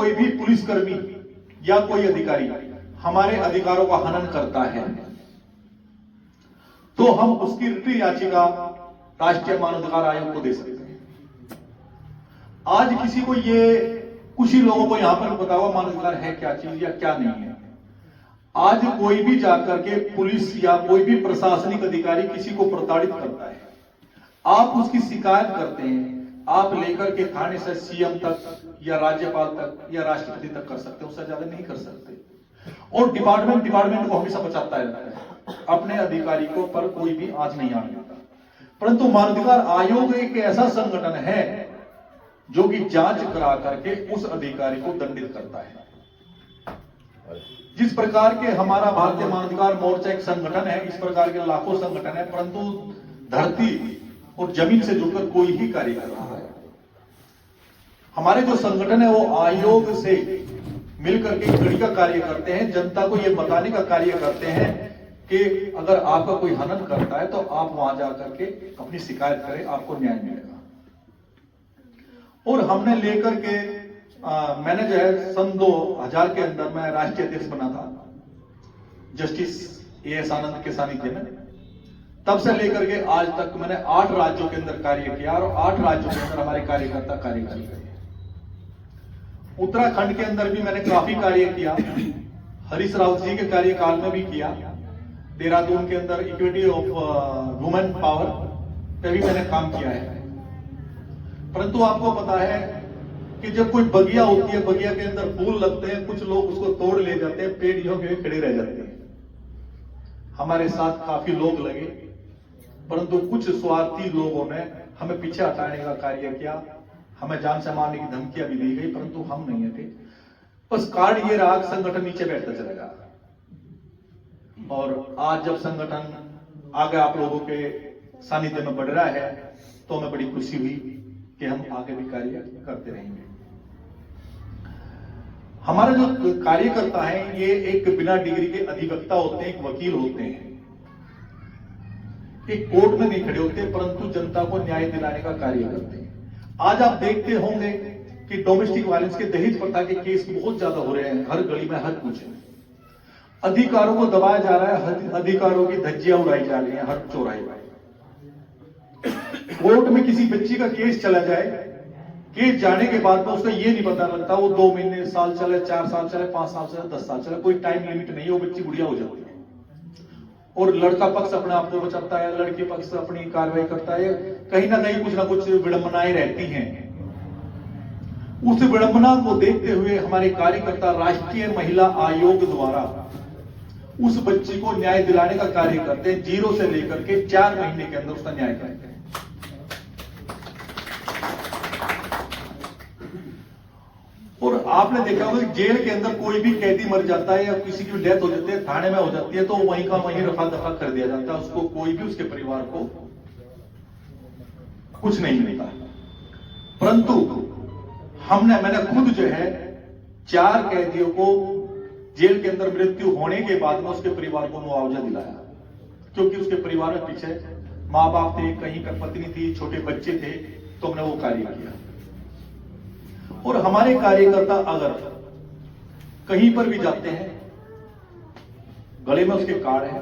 कोई भी पुलिसकर्मी या कोई अधिकारी हमारे अधिकारों का हनन करता है तो हम उसकी रिट याचिका राष्ट्रीय मानवाधिकार आयोग को दे सकते हैं। आज किसी को कुछ ही लोगों को यहां पर पता हुआ मानवाधिकार है क्या चीज या क्या नहीं है। आज कोई भी जाकर के पुलिस या कोई भी प्रशासनिक अधिकारी किसी को प्रताड़ित करता है, आप उसकी शिकायत करते हैं, आप लेकर के थाने से सीएम तक या राज्यपाल तक या राष्ट्रपति तक कर सकते हैं, उससे ज्यादा नहीं कर सकते। और डिपार्टमेंट को हमेशा बचाता है, अपने अधिकारी को पर कोई भी आज नहीं आने देता। परंतु मानवाधिकार आयोग एक ऐसा संगठन है जो कि जांच करा करके उस अधिकारी को दंडित करता है। जिस प्रकार के हमारा भारतीय मानवाधिकार मोर्चा एक संगठन है, इस प्रकार के लाखों संगठन है, परंतु धरती और जमीन से जुड़कर कोई ही कार्य कर रहा है। हमारे जो संगठन है वो आयोग से मिलकर के कड़ी का कार्य करते हैं, जनता को यह बताने का कार्य करते हैं कि अगर आपका कोई हनन करता है तो आप वहां जाकर के अपनी शिकायत करें, आपको न्याय मिलेगा। और हमने लेकर के मैंने जो है सन 2000 के अंदर मैं राष्ट्रीय अध्यक्ष बना था जस्टिस एएस आनंद के सानिध्य में। तब से लेकर के आज तक मैंने 8 राज्यों के अंदर कार्य किया और 8 राज्यों के अंदर हमारे कार्यकर्ता कार्य कर रहे हैं। उत्तराखंड के अंदर भी मैंने काफी कार्य किया, हरीश रावत जी के कार्यकाल में भी किया। देहरादून के अंदर इक्विटी ऑफ वुमेन पावर पे भी मैंने काम किया है। परंतु आपको पता है कि जब कोई बगिया होती है, बगिया के अंदर फूल लगते हैं, कुछ लोग उसको तोड़ ले जाते हैं, पेड़ यूं के खड़े रह जाते हैं। हमारे साथ काफी लोग लगे, परंतु कुछ स्वार्थी लोगों ने हमें पीछे हटाने का कार्य किया, हमें जान से मारने की धमकियां भी दी गई, परंतु हम नहीं थे। बस कार्ड ये रहा, संगठन नीचे बैठता चलेगा। और आज जब संगठन आगे आप लोगों के सानिध्य में बढ़ रहा है तो हमें बड़ी खुशी हुई कि हम आगे भी कार्य करते रहेंगे। हमारा जो कार्यकर्ता है ये एक बिना डिग्री के अधिवक्ता होते हैं, एक वकील होते हैं, एक कोर्ट में नहीं खड़े होते, परंतु जनता को न्याय दिलाने का कार्य करते हैं। आज आप देखते होंगे कि डोमेस्टिक वायलेंस के, दहेज प्रथा के केस बहुत ज्यादा हो रहे हैं, हर गली में, हर कुछ में अधिकारों को दबाया जा रहा है, अधिकारों की धज्जियां उड़ाई जा रही हैं हर चौराहे पर। कोर्ट में किसी बच्ची का केस चला जाए, केस जाने के बाद में उसका ये नहीं पता लगता वो 2 महीने, साल चले, 4 साल चले, 5 साल चले, 10 साल चले, कोई टाइम लिमिट नहीं है, वो बच्ची गुड़िया हो जाती है। और लड़का पक्ष अपने आप को बचाता है, लड़की पक्ष अपनी कार्रवाई करता है, कहीं ना कुछ विडंबनाएं रहती हैं। उस विडंबना को देखते हुए हमारे कार्यकर्ता राष्ट्रीय महिला आयोग द्वारा उस बच्ची को न्याय दिलाने का कार्य करते हैं। 0 से लेकर के 4 महीने के अंदर उसका न्याय करते हैं। और आपने देखा होगा जेल के अंदर कोई भी कैदी मर जाता है या किसी की डेथ हो जाती है, थाने में हो जाती है, तो वहीं का वहीं रफा दफा कर दिया जाता है, उसको कोई भी उसके परिवार को कुछ नहीं मिलता। परंतु मैंने खुद जो है 4 कैदियों को जेल के अंदर मृत्यु होने के बाद में उसके परिवार को मुआवजा दिलाया, क्योंकि उसके परिवार में पीछे मां बाप थे, कहीं पर पत्नी थी, छोटे बच्चे थे, तो हमने वो कार्य किया। और हमारे कार्यकर्ता अगर कहीं पर भी जाते हैं, गले में उसके कार्ड है,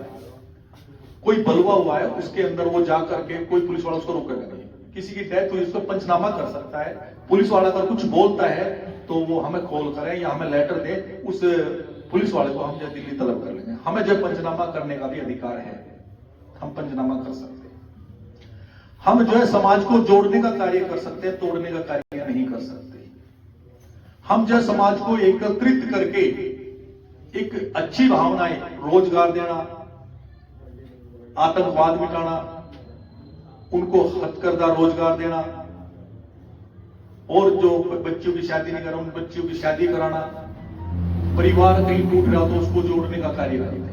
कोई बलवा हुआ है, उसके अंदर वो जाकर के कोई पुलिस वाला उसको रोकेगा नहीं। किसी की डेथ हुई उसको पंचनामा कर सकता है, पुलिस वाला अगर कुछ बोलता है तो वो हमें कॉल करें या हमें लेटर दे, उस पुलिस वाले को हम जो दिल्ली तलब कर लेंगे। हमें जब पंचनामा करने का भी अधिकार है, हम पंचनामा कर सकते हैं। हम जो है समाज को जोड़ने का कार्य कर सकते हैं, तोड़ने का कार्य नहीं कर सकते। हम जो समाज को एकत्रित करके एक अच्छी भावनाएं, रोजगार देना, आतंकवाद मिटाना, उनको हथकरघा रोजगार देना, और जो बच्चों की शादी नहीं करा उन बच्चियों की शादी कराना, परिवार कहीं टूट रहा तो उसको जोड़ने का कार्य करते हैं।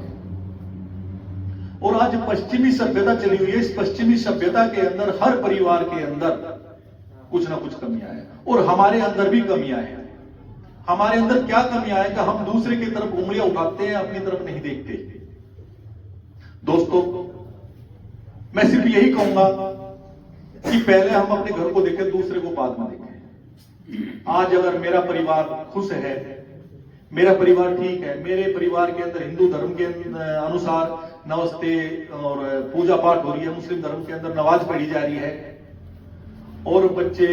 और आज पश्चिमी सभ्यता चली हुई है, इस पश्चिमी सभ्यता के अंदर हर परिवार के अंदर कुछ ना कुछ कमियां हैं, और हमारे अंदर भी कमियां हैं। हमारे अंदर क्या कमियां हैं कि हम दूसरे की तरफ उंगलियां उठाते हैं, अपनी तरफ नहीं देखते। दोस्तों, मैं सिर्फ यही कहूंगा कि पहले हम अपने घर को देखें, दूसरे को बाद में देखें। आज अगर मेरा परिवार खुश है, मेरा परिवार ठीक है, मेरे परिवार के अंदर हिंदू धर्म के अनुसार नमस्ते और पूजा पाठ हो रही है, मुस्लिम धर्म के अंदर नमाज पढ़ी जा रही है और बच्चे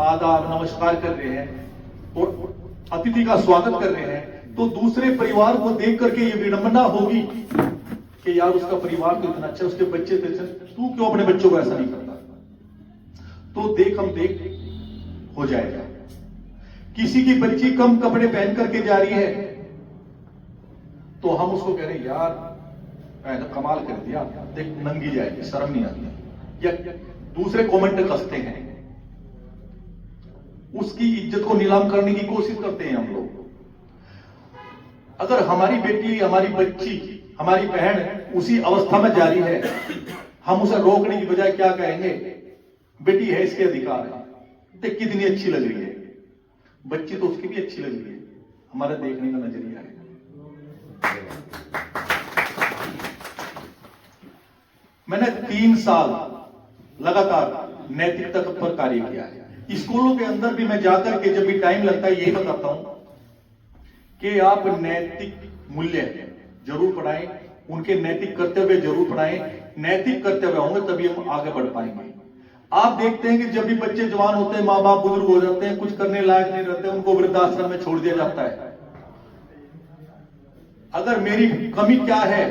आदाब नमस्कार कर रहे हैं और अतिथि का स्वागत कर रहे हैं, तो दूसरे परिवार को देख करके ये विडंबना होगी कि यार उसका परिवार तो इतना अच्छा, उसके बच्चे तो अच्छे, तू क्यों अपने बच्चों को ऐसा नहीं करता? तो देख हम देख हो जाएगा। किसी की बच्ची कम कपड़े पहन करके जा रही है तो हम उसको कह रहे हैं यार कमाल कर दिया, देख नंगी जाएगी, शर्म नहीं आती, या दूसरे कमेंट कसते हैं, उसकी इज्जत को नीलाम करने की कोशिश करते हैं हम लोग। अगर हमारी बेटी, हमारी बच्ची, हमारी बहन उसी अवस्था में जा रही है, हम उसे रोकने की बजाय क्या कहेंगे? बेटी है, इसके अधिकार है, देख कितनी अच्छी लग रही है। बच्ची तो उसकी भी अच्छी लग रही है, हमारा देखने का नजरिया है। मैंने 3 साल लगातार नैतिकता पर कार्य किया है। स्कूलों के अंदर भी मैं जाकर के जब भी टाइम लगता है यही बताता हूं कि आप नैतिक मूल्य जरूर पढ़ाएं, उनके नैतिक कर्तव्य जरूर पढ़ाएं। नैतिक कर्तव्य होंगे तभी हम आगे बढ़ पाएंगे। आप देखते हैं कि जब भी बच्चे जवान होते हैं, माँ बाप बुजुर्ग हो जाते हैं, कुछ करने लायक नहीं रहते, उनको वृद्धाश्रम में छोड़ दिया जाता है। अगर मेरी कमी क्या है,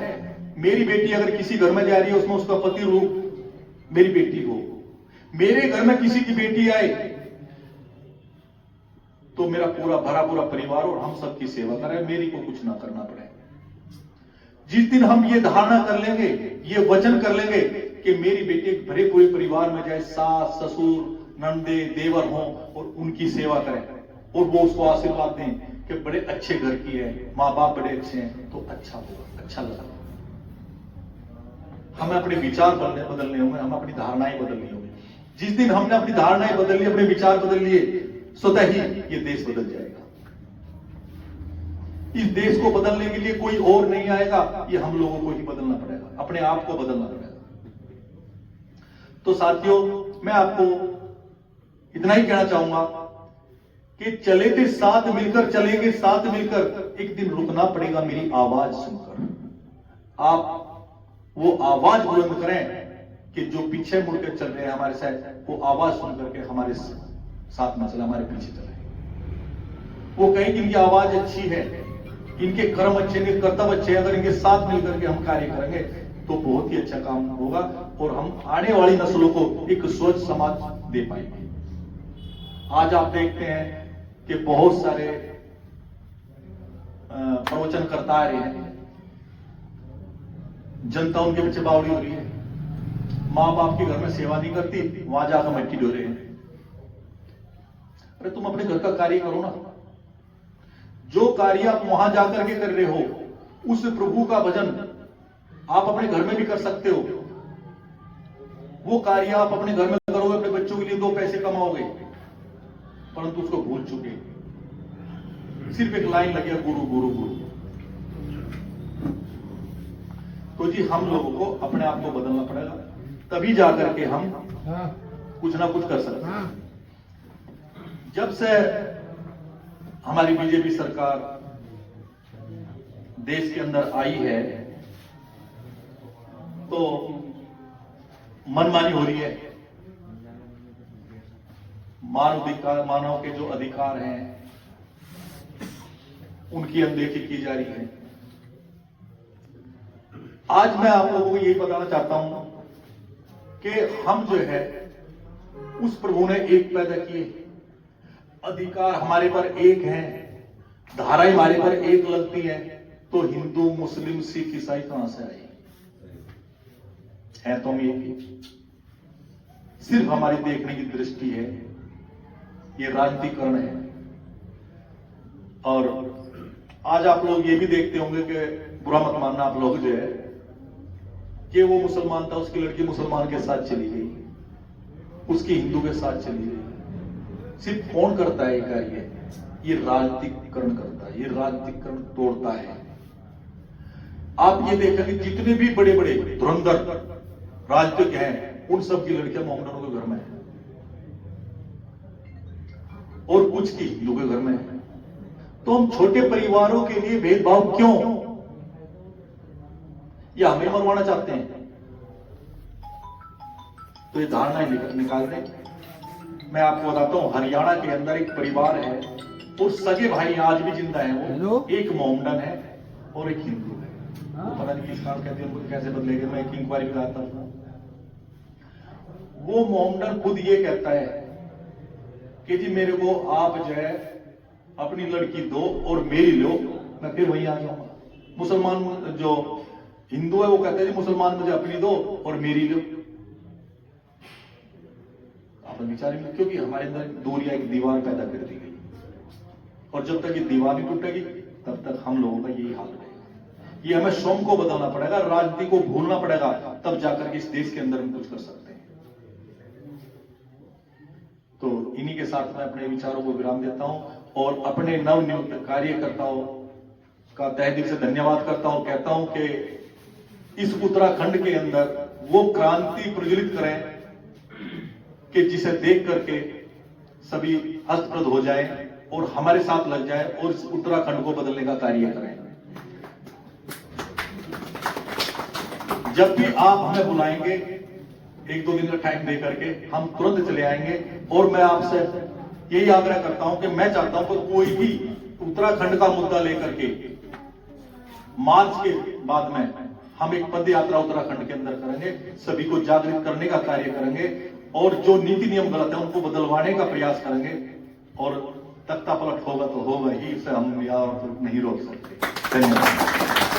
मेरी बेटी अगर किसी घर में जा रही है, उसमें उसका पति रूप मेरी बेटी हो, मेरे घर में किसी की बेटी आए तो मेरा पूरा भरा पूरा परिवार और हम सबकी सेवा करें, मेरी को कुछ ना करना पड़े। जिस दिन हम ये धारणा कर लेंगे, ये वचन कर लेंगे कि मेरी बेटी एक भरे पूरे परिवार में जाए, सास ससुर नंदे देवर हों और उनकी सेवा करें और वो उसको आशीर्वाद दें कि बड़े अच्छे घर की है, माँ बाप बड़े अच्छे हैं, तो अच्छा होगा, अच्छा लगा। हमें अपने विचार बदलने होंगे, हमें अपनी धारणाएं बदलनी होंगी। जिस दिन हमने अपनी धारणाएं बदल ली, अपने विचार बदल लिए, स्वतः ही ये देश बदल जाएगा। इस देश को बदलने के लिए कोई और नहीं आएगा, ये हम लोगों को ही बदलना पड़ेगा, अपने आप को बदलना पड़ेगा। तो साथियों, मैं आपको इतना ही कहना चाहूंगा कि चले थे साथ मिलकर, चलेंगे साथ मिलकर, एक दिन रुकना पड़ेगा मेरी आवाज सुनकर। आप वो आवाज बुलंद करें कि जो पीछे मुड़कर चल रहे हैं हमारे साथ, वो आवाज सुनकर के हमारे साथ न चले, हमारे पीछे चले। वो कहें कि इनकी आवाज अच्छी है, इनके कर्म अच्छे, इनके कर्तव्य अच्छे, अगर इनके साथ मिलकर के हम कार्य करेंगे तो बहुत ही अच्छा काम होगा और हम आने वाली नस्लों को एक स्वच्छ समाज दे पाएंगे। आज आप देखते हैं कि बहुत सारे प्रवचन करता आ रहे हैं, जनता उनके पीछे बावड़ी हो रही है, मां बाप के घर में सेवा नहीं करती, वहां जाकर मट्टी ढो रहे हैं। अरे तुम अपने घर का कार्य करो ना, जो कार्य आप वहां जाकर के कर रहे हो, उस प्रभु का भजन आप अपने घर में भी कर सकते हो। वो कार्य आप अपने घर में करोगे, अपने बच्चों के लिए 2 पैसे कमाओगे, परंतु उसको भूल चुके, सिर्फ एक लाइन लगे गुरु गुरु गुरु। तो जी हम लोगों को अपने आप को बदलना पड़ेगा, तभी जाकर के हम कुछ ना कुछ कर सकते हैं। जब से हमारी बीजेपी सरकार देश के अंदर आई है तो मनमानी हो रही है, मानव के जो अधिकार हैं उनकी अनदेखी की जा रही है। आज मैं आप लोगों को यही बताना चाहता हूं कि हम जो है उस प्रभु ने एक पैदा किए, अधिकार हमारे पर एक है, धाराएं हमारे पर एक लगती है, तो हिंदू मुस्लिम सिख ईसाई कहां से आई है? तो हम एक ही, सिर्फ हमारी देखने की दृष्टि है, ये राजनीतिकरण है। और आज आप लोग ये भी देखते होंगे कि बुरा मत मानना आप लोग, जो है कि वो मुसलमान था, उसकी लड़की मुसलमान के साथ चली गई, उसकी हिंदू के साथ चली गई। सिर्फ कौन करता है ये कार्य? ये राजनीतिकरण करता है, ये राजनीतिकरण तोड़ता है। आप ये देखेंगे जितने भी बड़े बड़े धुरंधर राजनीतिक हैं, उन सब की लड़कियां मोहम्मदनों के घर में है। और कुछ की हिंदू के घर में है। तो हम छोटे परिवारों के लिए भेदभाव क्यों, या हमें मरवाना चाहते हैं? तो ये धारणाएं निकाल दें। मैं आपको बताता हूं, हरियाणा के अंदर एक परिवार है और सगे भाई आज भी जिंदा है। वो एक मोमडन है और एक हिंदू है। वो पता नहीं किस कारण कहते हैं, उनको कैसे बदलेंगे, मैं एक इंक्वायरी कराता हूं। वो मोमडन खुद ये कहता है कि जी मेरे को आप जो है अपनी लड़की दो और मेरी लो, मैं फिर वहीं आ जाऊंगा। मुसलमान जो हिंदू है वो कहते हैं जी मुसलमान मुझे अपनी दो और मेरी लो। आप विचार, क्योंकि हमारे अंदर दूरियां एक दीवार पैदा कर दी गई, और जब तक ये दीवार नहीं टूटेगी तब तक हम लोगों का यही हाल रहेगा। ये हमें श्रम को बदलना पड़ेगा, राजनीति को भूलना पड़ेगा, तब जाकर के इस देश के अंदर हम कुछ कर सकते हैं। तो इन्हीं के साथ मैं अपने विचारों को विराम देता हूं और अपने नवनियुक्त कार्यकर्ताओं का तहे दिल से धन्यवाद करता हूं। कहता हूं कि इस उत्तराखंड के अंदर वो क्रांति प्रज्वलित करें कि जिसे देख करके सभी हस्तप्रद हो जाए और हमारे साथ लग जाए और इस उत्तराखंड को बदलने का कार्य करें। जब भी आप हमें बुलाएंगे, एक दो दिन का टाइम दे करके हम तुरंत चले आएंगे। और मैं आपसे यही आग्रह करता हूं कि मैं चाहता हूं कि कोई भी उत्तराखंड का मुद्दा लेकर के मार्च के बाद में हम एक पद यात्रा उत्तराखंड के अंदर करेंगे, सभी को जागृत करने का कार्य करेंगे और जो नीति नियम गलत है उनको बदलवाने का प्रयास करेंगे। और तख्ता पलट होगा तो होगा ही, इसे हम नहीं रोक सकते। धन्यवाद।